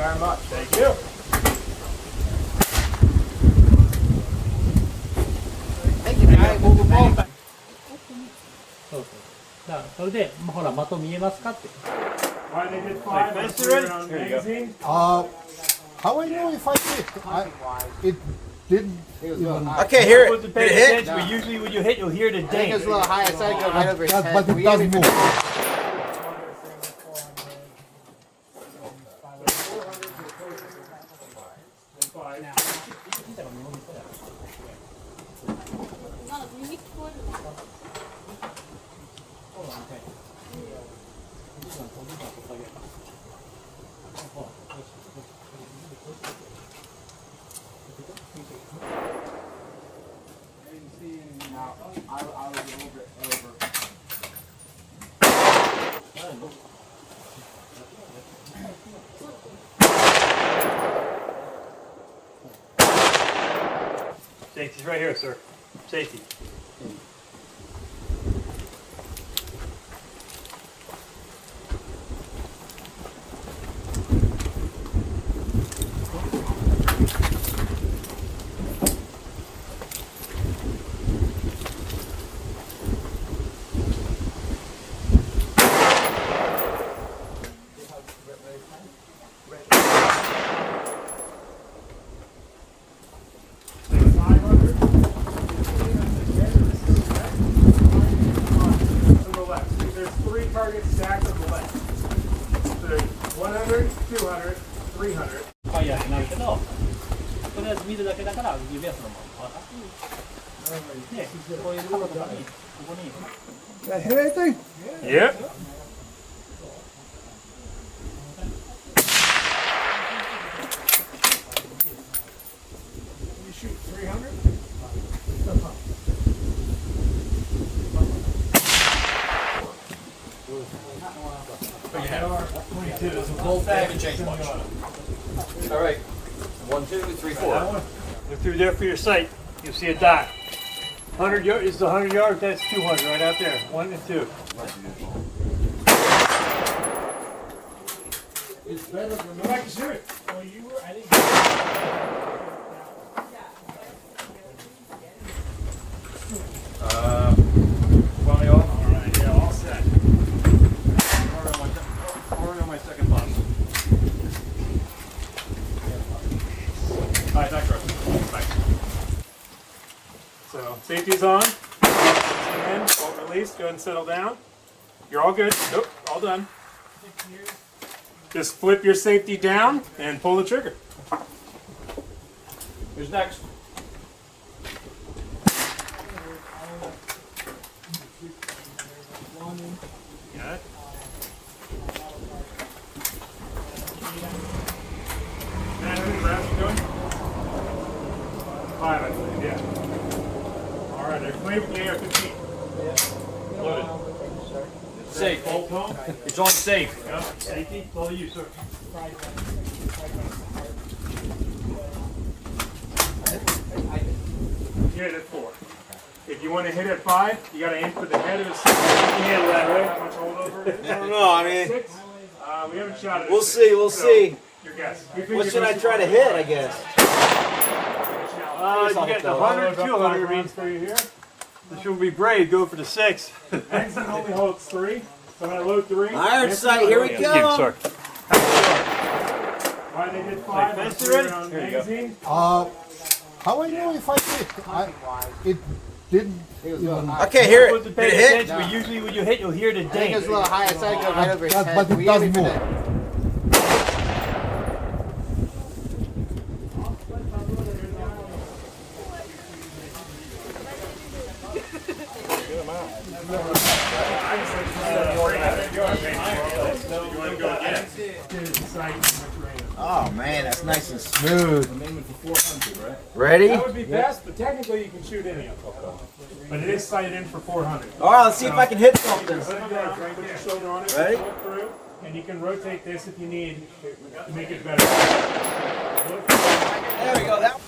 very much. Thank you. Thank you, guys. We'll move on back. そうそう。だからそれで、ほら的見えますかって。Why they did 5? Here you go. How I know if I hit? It didn't. I can't hear it. Did it hit? But usually when you hit, you'll hear the I think ding. it's a little high. I said it goes right over his head. But it does move. Safety's right here, sir. Safety. Targets stacked on the left. So there's 100, 200, 300. ファイヤーになるけど、とりあえず見るだけだから指はそのまま。で、こういう角とかに、ここに。Did I hit anything? Yep. You shoot 300? All right. 1, 2, 3, 4. Look through there for your sight. You'll see a dot. 100 yards is 100 yards. That's 200 right out there. 1 and 2. It's better than Go back and shoot it. Well, you were, I didn't. Well, y'all. All right. Yeah, all set. Already on my second box. All right, thanks, Russ. Thanks. So, safety's on. And bolt release. Go ahead and settle down. You're all good. Nope, all done. Just flip your safety down and pull the trigger. Who's next? Got it? And how many rounds you doing? 5, I believe, yeah. All right, they're clear with the AR-15. Loaded. Safe. Bolt home. It's on safe. Yep. Safety. Follow you, sir. You hit at 4. If you want to hit at 5, you got to aim for the head of the 6. You can handle that, right? How much holdover it is? I don't know. I mean, 6? We haven't shot it. we'll see. We'll see. Your guess. What should I try to hit? I guess. You get the 100, 200 means for you here. This will be brave. Go for the 6. Exit only holds 3. So I'm going to load 3. Iron sight. Here we go. Sorry. Why they did 5? Fence ready? Here you go. How I know if I hit? It didn't. I can't hear it. Did it hit? But usually when you hit, you'll hear the I think ding. it's a little high. I said it goes right over his head. But it We does aim for move. the- Oh man, that's nice and smooth. Ready? That would be best, but technically you can shoot any of them. But it is sighted in for 400. All right, let's see if I can hit something. Put it down, put your shoulder on it, Ready? pull it through, and you can rotate this if you need to make it better. There we go. That